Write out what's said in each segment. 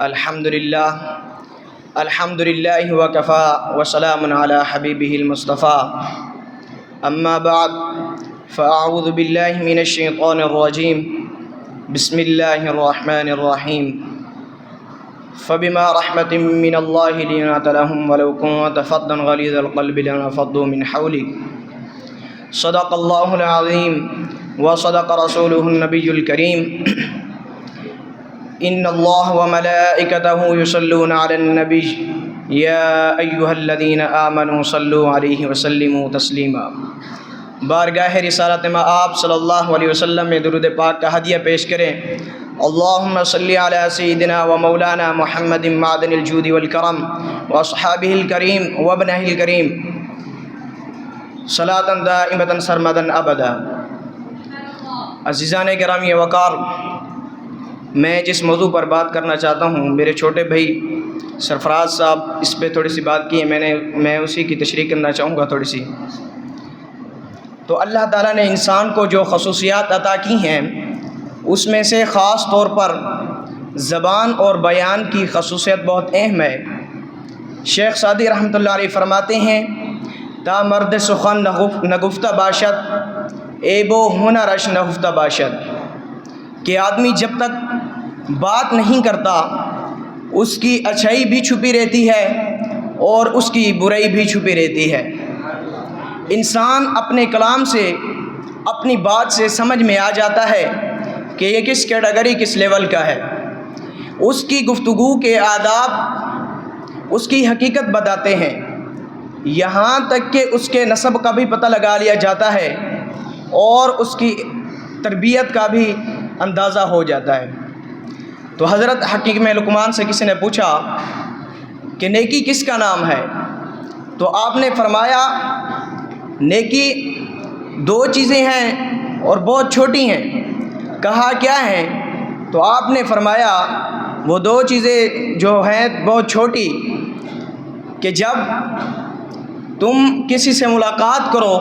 الحمد للہ وکفا وسلام علی حبیبہ المصطفیٰ اما بعد فاعوذ باللہ من الشیطان الرجیم بسم اللہ الرحمن الرحیم فبما رحمت من اللہ لنت لهم ولو كنت فظا غلیظ القلب لانفضوا من حولک صدق اللہ العظیم وصدق رسولہ النبی الکریم ان اللہ وملائکتہ یصلون علی النبی یا ایہا الذین آمنوا صلوا علیہ وسلموا تسلیما۔ بارگاہ رسالت مآب صلی اللہ علیہ وسلم میں درود پاک کا ہدیہ پیش کریں۔ اللہم صلی علی سیدنا و مولانا محمد معدن الجود والکرم واصحابہ الکریم وابنہ الکریم صلاۃ دائمۃ سرمدا ابدا۔ عزیزان گرامی وقار، میں جس موضوع پر بات کرنا چاہتا ہوں، میرے چھوٹے بھائی سرفراز صاحب اس پہ تھوڑی سی بات کی ہے، میں اسی کی تشریح کرنا چاہوں گا تھوڑی سی۔ تو اللہ تعالیٰ نے انسان کو جو خصوصیات عطا کی ہیں اس میں سے خاص طور پر زبان اور بیان کی خصوصیت بہت اہم ہے۔ شیخ سعدی رحمۃ اللہ علیہ فرماتے ہیں تا مرد سخن نگفتہ باشد ایب و ہنرش نگفتہ باشد، کہ آدمی جب تک بات نہیں کرتا اس کی اچھائی بھی چھپی رہتی ہے اور اس کی برائی بھی چھپی رہتی ہے۔ انسان اپنے کلام سے، اپنی بات سے سمجھ میں آ جاتا ہے کہ یہ کس کیٹیگری کس لیول کا ہے۔ اس کی گفتگو کے آداب اس کی حقیقت بتاتے ہیں، یہاں تک کہ اس کے نسب کا بھی پتہ لگا لیا جاتا ہے اور اس کی تربیت کا بھی اندازہ ہو جاتا ہے۔ تو حضرت حکیم لقمان سے کسی نے پوچھا کہ نیکی کس کا نام ہے؟ تو آپ نے فرمایا نیکی دو چیزیں ہیں اور بہت چھوٹی ہیں۔ کہا کیا ہیں؟ تو آپ نے فرمایا وہ دو چیزیں جو ہیں بہت چھوٹی، کہ جب تم کسی سے ملاقات کرو،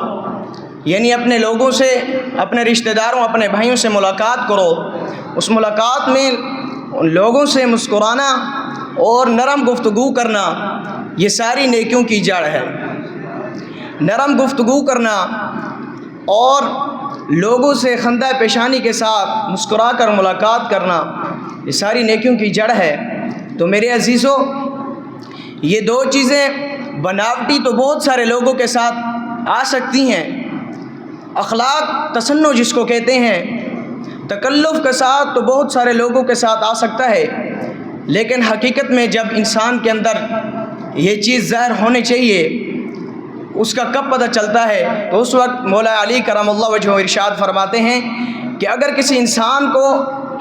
یعنی اپنے لوگوں سے، اپنے رشتہ داروں، اپنے بھائیوں سے ملاقات کرو، اس ملاقات میں لوگوں سے مسکرانا اور نرم گفتگو کرنا، یہ ساری نیکیوں کی جڑ ہے۔ نرم گفتگو کرنا اور لوگوں سے خندہ پیشانی کے ساتھ مسکرا کر ملاقات کرنا، یہ ساری نیکیوں کی جڑ ہے۔ تو میرے عزیزو، یہ دو چیزیں بناوٹی تو بہت سارے لوگوں کے ساتھ آ سکتی ہیں، اخلاق تصنع جس کو کہتے ہیں، تکلف کے ساتھ تو بہت سارے لوگوں کے ساتھ آ سکتا ہے، لیکن حقیقت میں جب انسان کے اندر یہ چیز ظاہر ہونی چاہیے، اس کا کب پتہ چلتا ہے؟ تو اس وقت مولا علی کرم اللہ وجہہ ارشاد فرماتے ہیں کہ اگر کسی انسان کو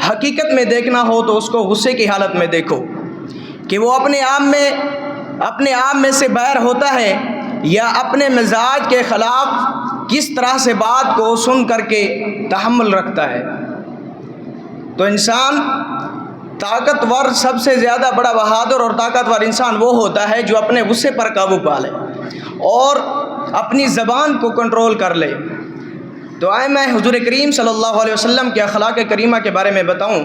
حقیقت میں دیکھنا ہو تو اس کو غصے کی حالت میں دیکھو، کہ وہ اپنے آپ میں سے باہر ہوتا ہے یا اپنے مزاج کے خلاف کس طرح سے بات کو سن کر کے تحمل رکھتا ہے۔ تو انسان طاقتور، سب سے زیادہ بڑا بہادر اور طاقتور انسان وہ ہوتا ہے جو اپنے غصے پر قابو پا لے اور اپنی زبان کو کنٹرول کر لے۔ تو آئے میں حضور کریم صلی اللہ علیہ وسلم کے اخلاق کریمہ کے بارے میں بتاؤں،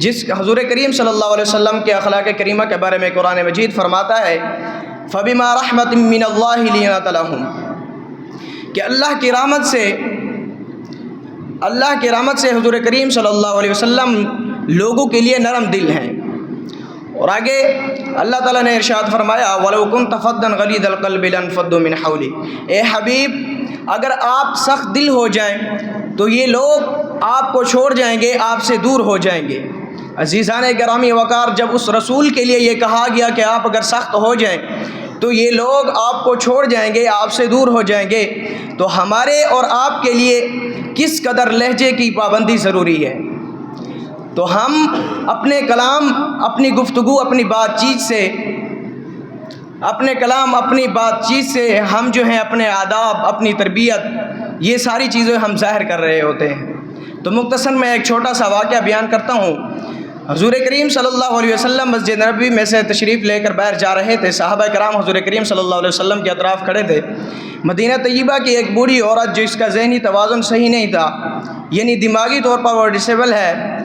جس حضور کریم صلی اللہ علیہ وسلم کے اخلاق کریمہ کے بارے میں قرآن مجید فرماتا ہے فَبِمَا رَحْمَةٍ مِّنَ اللَّهِ لِنَتَ لَهُمْ، کہ اللہ کی رحمت سے حضور کریم صلی اللہ علیہ وسلم لوگوں کے لیے نرم دل ہیں۔ اور آگے اللہ تعالیٰ نے ارشاد فرمایا وَلَوْ كُنْتَ فَظًّا غَلِيظَ الْقَلْبِ لَانفَضُّوا مِنْ حَوْلِكَ، اے حبیب اگر آپ سخت دل ہو جائیں تو یہ لوگ آپ کو چھوڑ جائیں گے، آپ سے دور ہو جائیں گے۔ عزیزان گرامی وقار، جب اس رسول کے لیے یہ کہا گیا کہ آپ اگر سخت ہو جائیں تو یہ لوگ آپ کو چھوڑ جائیں گے، آپ سے دور ہو جائیں گے، تو ہمارے اور آپ کے لیے کس قدر لہجے کی پابندی ضروری ہے۔ تو ہم اپنے کلام، اپنی گفتگو، اپنی بات چیت سے ہم جو ہیں اپنے آداب، اپنی تربیت، یہ ساری چیزیں ہم ظاہر کر رہے ہوتے ہیں۔ تو مختصر میں ایک چھوٹا سا واقعہ بیان کرتا ہوں۔ حضور کریم صلی اللہ علیہ وسلم مسجد نبوی میں سے تشریف لے کر باہر جا رہے تھے، صحابہ کرام حضور کریم صلی اللہ علیہ وسلم کے اطراف کھڑے تھے۔ مدینہ طیبہ کی ایک بوڑھی عورت جس کا ذہنی توازن صحیح نہیں تھا، یعنی دماغی طور پر وہ ڈسیبل ہے،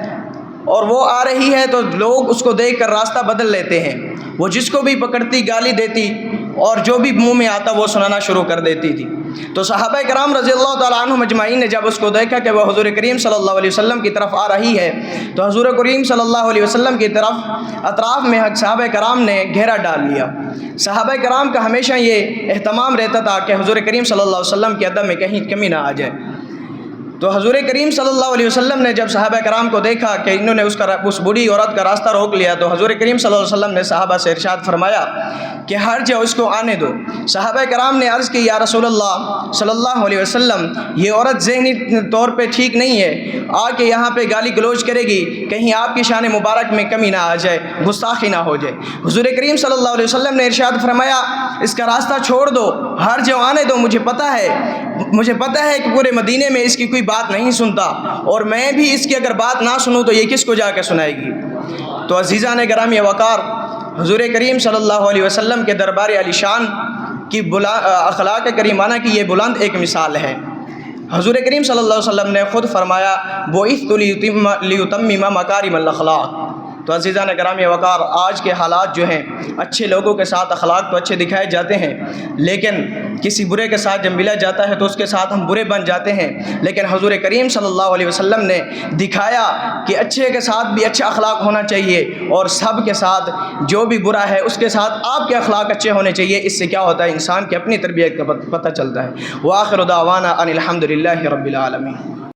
اور وہ آ رہی ہے تو لوگ اس کو دیکھ کر راستہ بدل لیتے ہیں، وہ جس کو بھی پکڑتی گالی دیتی اور جو بھی منہ میں آتا وہ سنانا شروع کر دیتی تھی۔ تو صحابہ کرام رضی اللہ تعالیٰ عنہم اجمعین نے جب اس کو دیکھا کہ وہ حضور کریم صلی اللہ علیہ وسلم کی طرف آ رہی ہے تو حضور کریم صلی اللہ علیہ وسلم کی طرف اطراف میں صحابہ کرام نے گھیرا ڈال لیا۔ صحابہ کرام کا ہمیشہ یہ اہتمام رہتا تھا کہ حضور کریم صلی اللہ علیہ وسلم کے ادب میں کہیں کمی نہ آ جائے۔ تو حضور کریم صلی اللہ علیہ وسلم نے جب صحابہ کرام کو دیکھا کہ انہوں نے اس بوڑھی عورت کا راستہ روک لیا تو حضور کریم صلی اللہ علیہ وسلم نے صحابہ سے ارشاد فرمایا کہ ہٹ جاؤ، اس کو آنے دو۔ صحابہ کرام نے عرض کی یا رسول اللہ صلی اللہ علیہ وسلم، یہ عورت ذہنی طور پہ ٹھیک نہیں ہے، آ کے یہاں پہ گالی گلوچ کرے گی، کہیں آپ کی شان مبارک میں کمی نہ آ جائے، گستاخی نہ ہو جائے۔ حضور کریم صلی اللہ علیہ وسلم نے ارشاد فرمایا اس کا راستہ چھوڑ دو، ہٹ جاؤ، آنے دو، مجھے پتہ ہے کہ پورے مدینے میں اس کی کوئی بات نہیں سنتا، اور میں بھی اس کی اگر بات نہ سنوں تو یہ کس کو جا کے سنائے گی۔ تو عزیزان گرامی وقار، حضور کریم صلی اللہ علیہ وسلم کے دربار علی شان کی اخلاق کریمانہ کی یہ بلند ایک مثال ہے۔ حضور کریم صلی اللہ علیہ وسلم نے خود فرمایا بُعِثْتُ لِأُتَمِّمَ مَكَارِمَ الْأَخْلَاقِ۔ تو عزیزان گرامی وقار، آج کے حالات جو ہیں، اچھے لوگوں کے ساتھ اخلاق تو اچھے دکھائے جاتے ہیں، لیکن کسی برے کے ساتھ جب ملا جاتا ہے تو اس کے ساتھ ہم برے بن جاتے ہیں۔ لیکن حضور کریم صلی اللہ علیہ وسلم نے دکھایا کہ اچھے کے ساتھ بھی اچھا اخلاق ہونا چاہیے، اور سب کے ساتھ جو بھی برا ہے اس کے ساتھ آپ کے اخلاق اچھے ہونے چاہیے۔ اس سے کیا ہوتا ہے، انسان کی اپنی تربیت کا پتہ چلتا ہے۔ وآخر دعوانا ان الحمد للہ رب العالمین۔